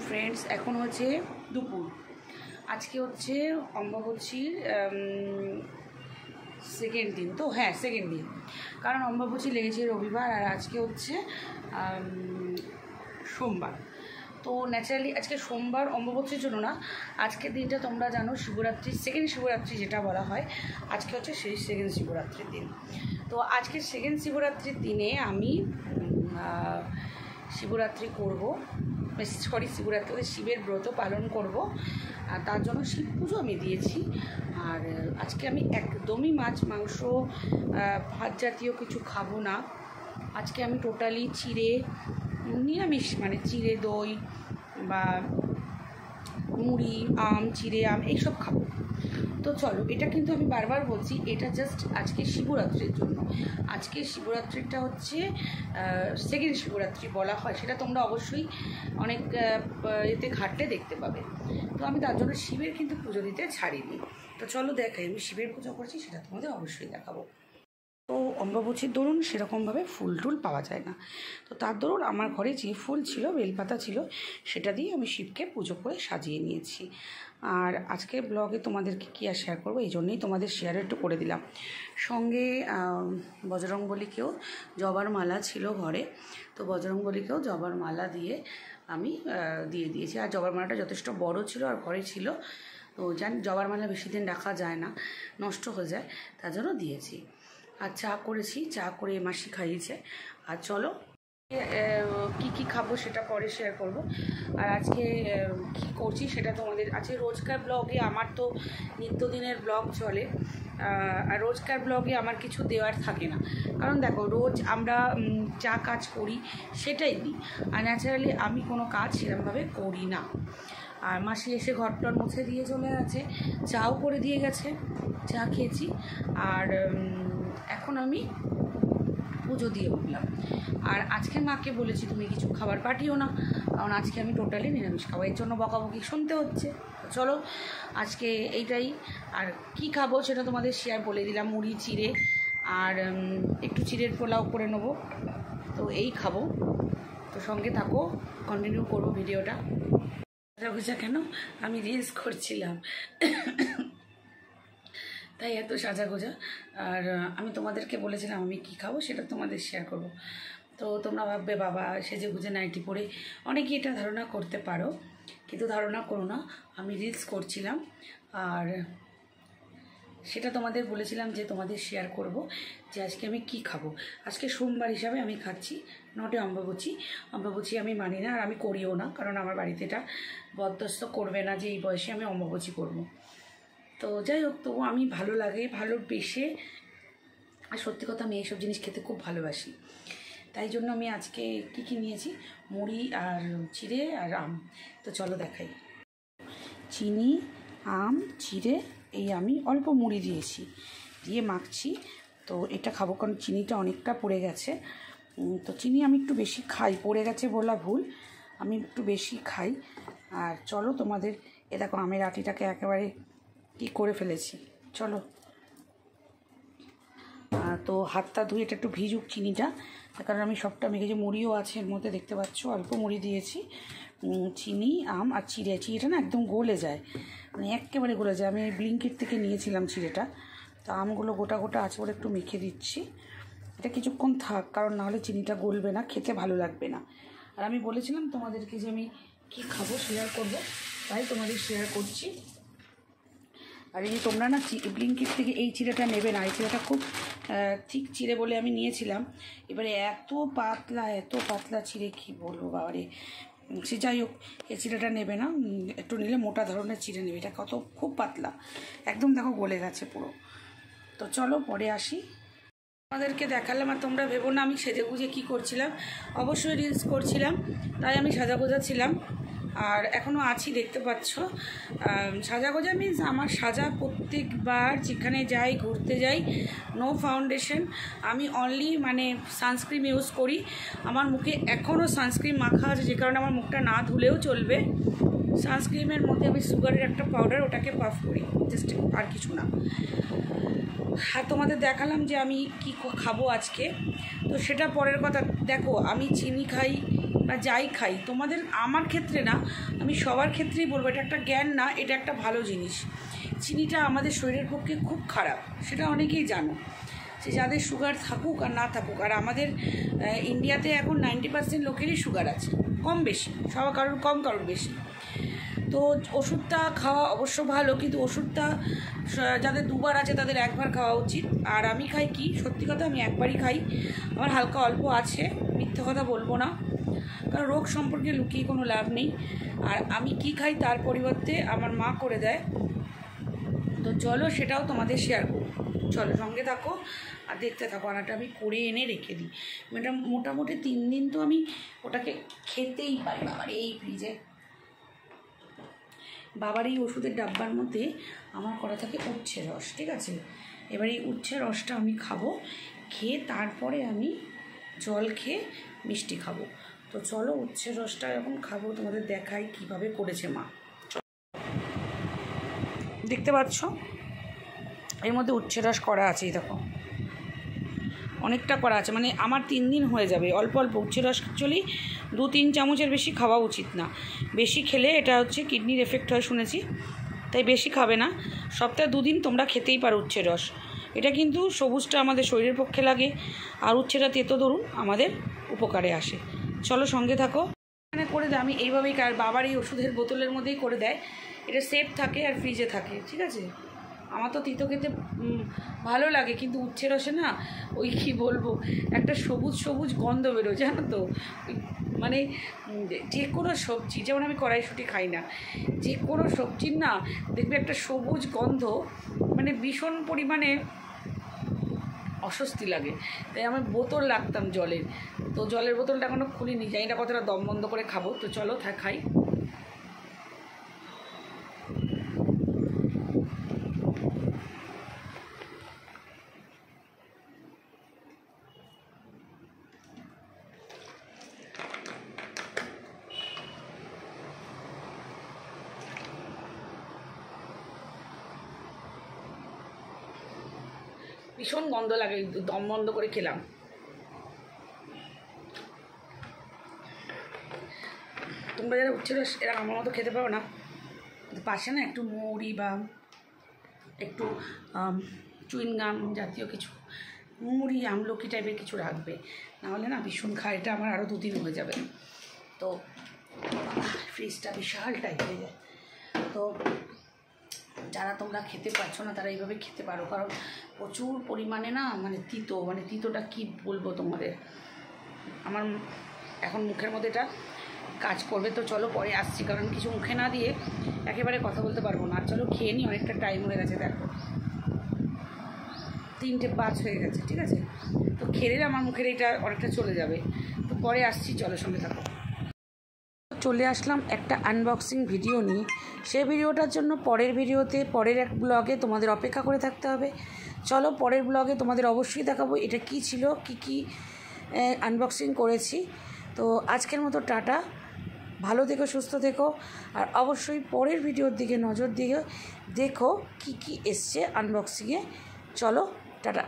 Friends, এখন হচ্ছে দুপুর। আজকে হচ্ছে অম্বাবচীর সেকেন্ড দিন, তো হ্যাঁ সেকেন্ড দিন, কারণ অম্বাবচী লেগেছে রবিবার আর আজকে হচ্ছে সোমবার। তো ন্যাচারালি আজকে সোমবার অম্বাবচীর জন্য না, আজকের দিনটা তোমরা জানো শিবরাত্রি, সেকেন্ড শিবরাত্রি যেটা বলা হয়, আজকে হচ্ছে সেই সেকেন্ড শিবরাত্রির দিন। তো আজকের সেকেন্ড শিবরাত্রির দিনে আমি শিবরাত্রি করব, শিবরাত্রি শিবের ব্রত পালন করব, আর তার জন্য শিব পুজো আমি দিয়েছি। আর আজকে আমি একদমই মাছ মাংস ভাত জাতীয় কিছু খাবো না। আজকে আমি টোটালি চিড়ে নিরামিষ, মানে চিড়ে দই বা মুড়ি, আম, চিড়ে আম এইসব খাবো। তো চলো, এটা কিন্তু আমি বারবার বলছি, এটা জাস্ট আজকে শিবরাত্রির জন্য। আজকে শিবরাত্রিটা হচ্ছে সেকেন্ড শিবরাত্রি বলা হয়, সেটা তোমরা অবশ্যই অনেক এতে ঘাটলে দেখতে পাবে। তো আমি তার জন্য শিবের কিন্তু পুজো দিতে ছাড়িনি। তো চলো দেখাই আমি শিবের পুজো করছি, সেটা তোমাদের অবশ্যই দেখাবো। তো অম্বাবচীর দরুন সেরকমভাবে ফুল টুল পাওয়া যায় না, তো তার দরুন আমার ঘরে যে ফুল ছিল, বেলপাতা ছিল, সেটা দিয়ে আমি শিবকে পুজো করে সাজিয়ে নিয়েছি। আর আজকের ব্লগে তোমাদেরকে কী আর শেয়ার করবো, এই জন্যই তোমাদের শেয়ার একটু করে দিলাম। সঙ্গে বজরংবলীকেও জবার মালা ছিল ঘরে, তো বজরংবলীকেও জবার মালা দিয়ে আমি দিয়ে দিয়েছি। আর জবার মালাটা যথেষ্ট বড় ছিল আর ঘরে ছিল, তো জানি জবার মালা বেশি দিন রাখা যায় না, নষ্ট হয়ে যায়, তার জন্য দিয়েছি। আর চা করেছি, চা করে মাসি খাইয়েছে। আর চলো কি কি খাবো সেটা পরে শেয়ার করব। আর আজকে কি করছি সেটা তোমাদের, আজকে রোজকার ব্লগে আমার তো নিত্যদিনের ব্লগ চলে, আর রোজকার ব্লগে আমার কিছু দেওয়ার থাকে না, কারণ দেখো রোজ আমরা যা কাজ করি সেটাই দিই, আর ন্যাচারালি আমি কোনো কাজ সেরকমভাবে করি না। আর মাসি এসে ঘরটর মুছে দিয়ে চলে গেছে, চাও করে দিয়ে গেছে, চা খেয়েছি। আর এখন আমি পুজো দিয়ে উঠলাম। আর আজকে মাকে বলেছি তুমি কিছু খাবার পাঠিও না, কারণ আজকে আমি টোটালি নিরামিষ খাবো, এর জন্য বকাবকি শুনতে হচ্ছে। চলো আজকে এইটাই, আর কি খাবো সেটা তোমাদের শেয়ার বলে দিলাম, মুড়ি চিড়ে আর একটু চিড়ের পোলাও করে নেবো, তো এই খাবো। তো সঙ্গে থাকো, কন্টিনিউ করবো ভিডিওটা। বুঝা কেন আমি রিলস করছিলাম তাই এত সাজাগোজা। আর আমি তোমাদেরকে বলেছিলাম আমি কি খাবো সেটা তোমাদের শেয়ার করব। তো তোমরা ভাববে বাবা সেজে গুজে নাইটি পরে, অনেকে এটা ধারণা করতে পারো, কিন্তু ধারণা করো না, আমি রিলস করছিলাম। আর সেটা তোমাদের বলেছিলাম যে তোমাদের শেয়ার করব যে আজকে আমি কি খাবো। আজকে সোমবার হিসাবে আমি খাচ্ছি, নটে অম্বাবচী। অম্বাবচী আমি মানি না, আর আমি করিও না, কারণ আমার বাড়িতে এটা বরদস্ত করবে না যে এই বয়সে আমি অম্বাবচী করবো। তো যাই হোক, তবু আমি ভালো লাগে, ভালোবেসে, আর সত্যি কথা আমি এইসব জিনিস খেতে খুব ভালোবাসি, তাই জন্য আমি আজকে কী কী নিয়েছি, মুড়ি আর চিড়ে আর আম। তো চলো দেখাই। চিনি, আম, চিড়ে, এই আমি অল্প মুড়ি দিয়েছি, দিয়ে মাখছি। তো এটা খাবো, কারণ চিনিটা অনেকটা পড়ে গেছে, তো চিনি আমি একটু বেশি খাই, পড়ে গেছে বলা ভুল, আমি একটু বেশি খাই। আর চলো তোমাদের এ দেখো আমের আটিটাকে একেবারে কি করে ফেলেছি, চলো। তো হাতটা ধুয়ে এটা একটু ভিজুক চিনিটা, তার কারণ আমি সবটা মেখেছি, মুড়িও আছে এর মধ্যে দেখতে পাচ্ছ, অল্প মুড়ি দিয়েছি, চিনি, আম আর চিড়ে। চিড়েটা না একদম গলে যায়, মানে একেবারে গলে যায়। আমি ব্লিঙ্কিট থেকে নিয়েছিলাম চিড়েটা, তো আমগুলো গোটা গোটা আছে বলে একটু মেখে দিচ্ছি। এটা কিছুক্ষণ থাক, কারণ নাহলে চিনিটা গলবে না, খেতে ভালো লাগবে না। আর আমি বলেছিলাম তোমাদেরকে যে আমি কী খাবো শেয়ার করবো, তাই তোমাদের শেয়ার করছি। আর এই যে তোমরা না ব্লিঙ্কিট থেকে এই চিড়েটা নেবে না, এই চিড়েটা খুব ঠিক চিড়ে বলে আমি নিয়েছিলাম, এবারে এত পাতলা চিড়ে কী বলবো বাবারে। সে যাই হোক, এই চিড়েটা নেবে না, একটু নিলে মোটা ধরনের চিড়ে নেবে, এটা খুব পাতলা, একদম দেখো গলে গেছে পুরো। তো চলো পরে আসি, তোমাদেরকে দেখালাম। আর তোমরা ভেবো না আমি সেজে গুজে কী করছিলাম, অবশ্যই রিলস করছিলাম, তাই আমি সাজাগোজা ছিলাম, আর এখনও আছি দেখতে পাচ্ছ। সাজাগোজা মিন্স আমার সাজা প্রত্যেকবার যেখানে যাই, ঘুরতে যাই, নো ফাউন্ডেশন, আমি অনলি মানে সানস্ক্রিন ইউজ করি। আমার মুখে এখনও সানস্ক্রিন মাখা আছে, যে কারণে আমার মুখটা না ধুলেও চলবে। সানস্ক্রিনের মধ্যে আমি সুগারের একটা পাউডার, ওটাকে পাফ করি, জাস্ট আর কিছু না। আর তোমাদের দেখালাম যে আমি কি খাবো আজকে, তো সেটা পরের কথা। দেখো আমি চিনি খাই, বা যাই খাই, তোমাদের আমার ক্ষেত্রে না, আমি সবার ক্ষেত্রেই বলবো, এটা একটা জ্ঞান না, এটা একটা ভালো জিনিস। চিনিটা আমাদের শরীরের পক্ষে খুব খারাপ, সেটা অনেকেই জানো, যে যাদের সুগার থাকুক আর না থাকুক। আর আমাদের ইন্ডিয়াতে এখন 90% লোকেরই সুগার আছে, কম বেশি, সবার কারোর কম কারোর বেশি। তো ওষুধটা খাওয়া অবশ্য ভালো, কিন্তু ওষুধটা যাদের দুবার আছে তাদের একবার খাওয়া উচিত। আর আমি খাই কি, সত্যি কথা আমি একবারই খাই, আমার হালকা অল্প আছে, মিথ্যে কথা বলবো না, কারণ রোগ সম্পর্কে লুকিয়ে কোনো লাভ নেই। আর আমি কি খাই তার পরিবর্তে আমার মা করে দেয়, তো চলো সেটাও তোমাদের শেয়ার করো, চলো সঙ্গে থাকো আর দেখতে থাকো। আনাটা আমি করে এনে রেখে দিই, মোটামুটি 3 দিন তো আমি ওটাকে খেতেই পারি। বাবার এই ওষুধের ডাব্বার মধ্যে আমার করা থাকে উচ্ছের রস, ঠিক আছে। এবার এই উচ্ছের রসটা আমি খাবো, খেয়ে তারপরে আমি জল খেয়ে মিষ্টি খাবো। তো চলো উচ্ছের রসটা এখন খাবো, তোমাদের দেখাই কিভাবে করেছে মা। দেখতে পাচ্ছ এর মধ্যে উচ্ছের রস করা আছে, দেখো অনেকটা করা আছে, মানে আমার 3 দিন হয়ে যাবে। অল্প অল্প উচ্ছের রস অ্যাকচুয়ালি 2-3 চামচের বেশি খাওয়া উচিত না, বেশি খেলে এটা হচ্ছে কিডনির এফেক্ট হয় শুনেছি, তাই বেশি খাবে না। সপ্তাহে 2 দিন তোমরা খেতেই পারো উচ্ছের রস। এটা কিন্তু সবুজটা আমাদের শরীরের পক্ষে লাগে, আর উচ্ছেটা তেতো ধরুন আমাদের উপকারে আসে। চলো সঙ্গে থাকো। এখানে করে দেয় আমি এইভাবেই, আর বাবার এই ওষুধের বোতলের মধ্যেই করে দেয়, এটা সেফ থাকে আর ফ্রিজে থাকে, ঠিক আছে। আমার তো তিতো খেতে ভালো লাগে, কিন্তু উচ্ছে রসে না ওই কী বলবো, একটা সবুজ সবুজ গন্ধ বেরোয়, জানো তো। মানে যে কোনো সবজি, যেমন আমি কড়াইশুঁটি খাই না, যে কোনো সবজির না দেখবে একটা সবুজ গন্ধ, মানে ভীষণ পরিমাণে অস্বস্তি লাগে। তাই আমার বোতল রাখতাম জলের, তো জলের বোতলটা এখনও খুলিনি, জানি না কতটা দম বন্ধ করে খাবো। তো চলো খাই। ভীষণ গন্ধ লাগে, দম বন্ধ করে খেলাম। তোমরা যারা উচ্ছে রস এরা আমার মতো খেতে পারো না, পাশে না একটু মৌরি বা একটু চুইনগাম জাতীয় কিছু, মৌরি আমলকি টাইপের কিছু রাখবে, নাহলে না ভীষণ খায়। এটা আমার আরও 2 দিন হয়ে যাবে। তো ফ্রিজটা বিশাল টাইট হয়ে যায়। তো যারা তোমরা খেতে পারছো না তারা এইভাবে খেতে পারো, কারণ প্রচুর পরিমাণে না মানে তিতোটা কি বলবো তোমাদের, আমার এখন মুখের মধ্যে এটা কাজ করবে। তো চলো পরে আসছি, কারণ কিছু মুখে না দিয়ে একেবারে কথা বলতে পারবো না। আর চলো খেয়ে নিই, অনেকটা টাইম হয়ে গেছে, দেখো 3:05 হয়ে গেছে, ঠিক আছে। তো খেলে আমার মুখের এটা অনেকটা চলে যাবে, তো পরে আসছি, চলো সঙ্গে থাকো। চলে আসলাম একটা আনবক্সিং ভিডিও নিয়ে, সেই ভিডিওটার জন্য পরের ভিডিওতে পরের এক ব্লগে তোমাদের অপেক্ষা করে থাকতে হবে। চলো পরের ব্লগে তোমাদের অবশ্যই দেখাবো এটা কি ছিল, কি আনবক্সিং করেছি। তো আজকের মতো টাটা, ভালো থেকো, সুস্থ থেকো, আর অবশ্যই পরের ভিডিওর দিকে নজর দিয়ে দেখো কি এসছে আনবক্সিংয়ে। চলো টাটা।